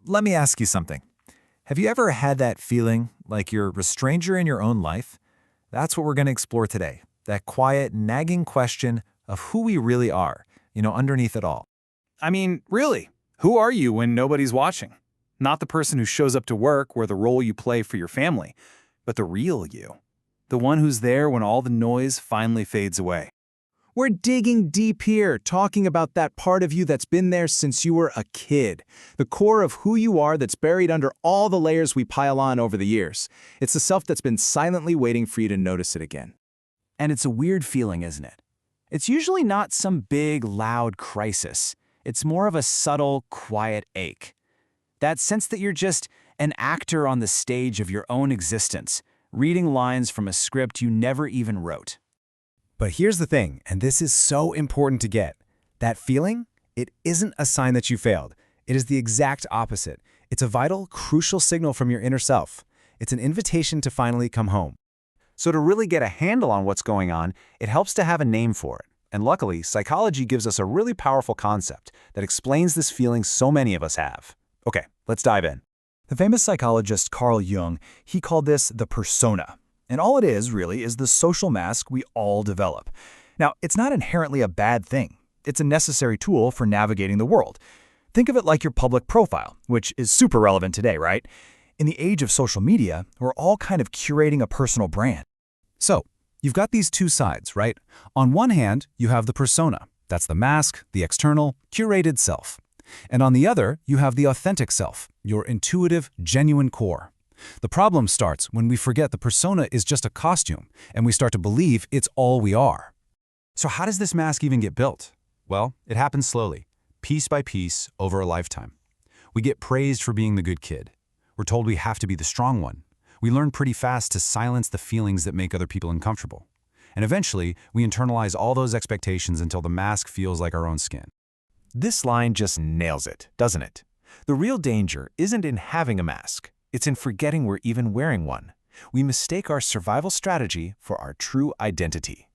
let me ask you something. Have you ever had that feeling like you're a stranger in your own life? That's what we're going to explore today. That quiet, nagging question of who we really are, underneath it all. I mean, really, who are you when nobody's watching? Not the person who shows up to work or the role you play for your family, but the real you. The one who's there when all the noise finally fades away. We're digging deep here, talking about that part of you that's been there since you were a kid. The core of who you are that's buried under all the layers we pile on over the years. It's the self that's been silently waiting for you to notice it again. And it's a weird feeling, isn't it? It's usually not some big, loud crisis. It's more of a subtle, quiet ache. That sense that you're just an actor on the stage of your own existence, reading lines from a script you never even wrote. But here's the thing, and this is so important to get. That feeling, it isn't a sign that you failed. It is the exact opposite. It's a vital, crucial signal from your inner self. It's an invitation to finally come home. So to really get a handle on what's going on, it helps to have a name for it. And luckily, psychology gives us a really powerful concept that explains this feeling so many of us have. Okay, let's dive in. The famous psychologist Carl Jung, he called this the persona. And all it is, really, is the social mask we all develop. Now, it's not inherently a bad thing. It's a necessary tool for navigating the world. Think of it like your public profile, which is super relevant today, right? In the age of social media, we're all kind of curating a personal brand. So, you've got these two sides, right? On one hand, you have the persona. That's the mask, the external, curated self. And on the other, you have the authentic self, your intuitive, genuine core. The problem starts when we forget the persona is just a costume, and we start to believe it's all we are. So how does this mask even get built? Well, it happens slowly, piece by piece, over a lifetime. We get praised for being the good kid. We're told we have to be the strong one. We learn pretty fast to silence the feelings that make other people uncomfortable. And eventually, we internalize all those expectations until the mask feels like our own skin. This line just nails it, doesn't it? The real danger isn't in having a mask. It's in forgetting we're even wearing one. We mistake our survival strategy for our true identity.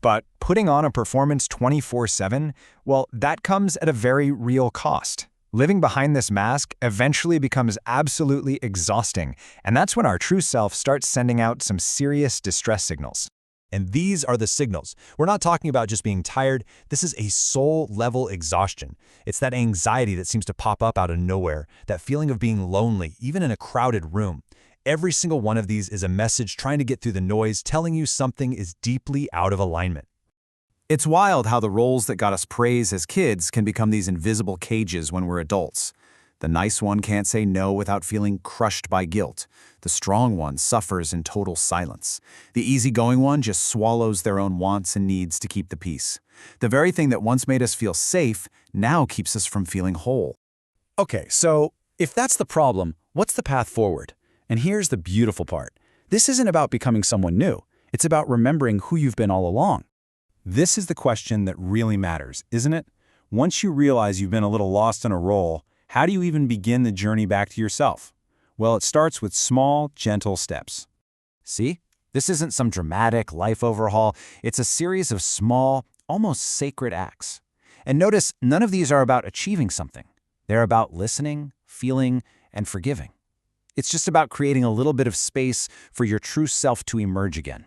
But putting on a performance 24/7, well, that comes at a very real cost. Living behind this mask eventually becomes absolutely exhausting, and that's when our true self starts sending out some serious distress signals. And these are the signals. We're not talking about just being tired. This is a soul-level exhaustion. It's that anxiety that seems to pop up out of nowhere, that feeling of being lonely, even in a crowded room. Every single one of these is a message trying to get through the noise, telling you something is deeply out of alignment. It's wild how the roles that got us praise as kids can become these invisible cages when we're adults. The nice one can't say no without feeling crushed by guilt. The strong one suffers in total silence. The easygoing one just swallows their own wants and needs to keep the peace. The very thing that once made us feel safe now keeps us from feeling whole. Okay, so if that's the problem, what's the path forward? And here's the beautiful part. This isn't about becoming someone new. It's about remembering who you've been all along. This is the question that really matters, isn't it? Once you realize you've been a little lost in a role, how do you even begin the journey back to yourself? Well, it starts with small, gentle steps. See? This isn't some dramatic life overhaul. It's a series of small, almost sacred acts. And notice, none of these are about achieving something. They're about listening, feeling, and forgiving. It's just about creating a little bit of space for your true self to emerge again.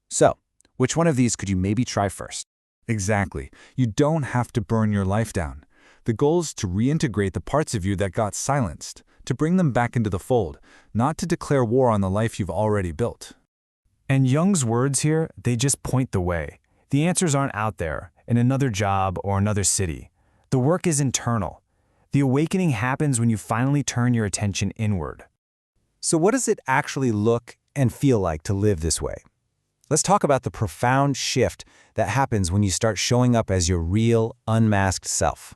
So, which one of these could you maybe try first? Exactly. You don't have to burn your life down. The goal is to reintegrate the parts of you that got silenced, to bring them back into the fold, not to declare war on the life you've already built. And Jung's words here, they just point the way. The answers aren't out there, in another job or another city. The work is internal. The awakening happens when you finally turn your attention inward. So what does it actually look and feel like to live this way? Let's talk about the profound shift that happens when you start showing up as your real, unmasked self.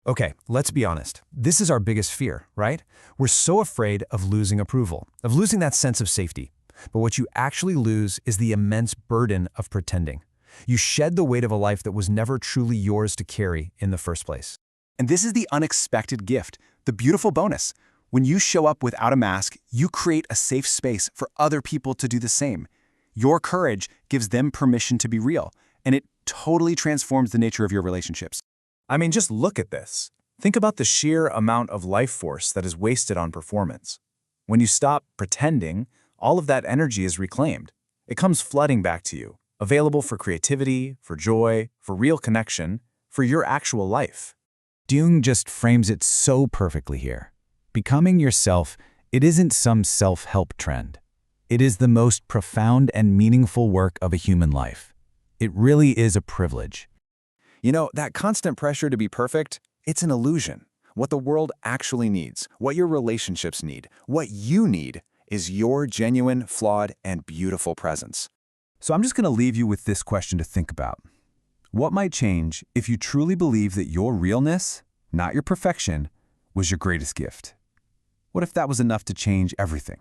Okay, let's be honest. This is our biggest fear, right? We're so afraid of losing approval, of losing that sense of safety. But what you actually lose is the immense burden of pretending. You shed the weight of a life that was never truly yours to carry in the first place. And this is the unexpected gift, the beautiful bonus. When you show up without a mask, you create a safe space for other people to do the same. Your courage gives them permission to be real, and it totally transforms the nature of your relationships. I mean, just look at this. Think about the sheer amount of life force that is wasted on performance. When you stop pretending, all of that energy is reclaimed. It comes flooding back to you, available for creativity, for joy, for real connection, for your actual life. Jung just frames it so perfectly here. Becoming yourself, it isn't some self-help trend. It is the most profound and meaningful work of a human life. It really is a privilege. You know, that constant pressure to be perfect, it's an illusion. What the world actually needs, what your relationships need, what you need, is your genuine, flawed, and beautiful presence. So I'm just going to leave you with this question to think about. What might change if you truly believe that your realness, not your perfection, was your greatest gift? What if that was enough to change everything?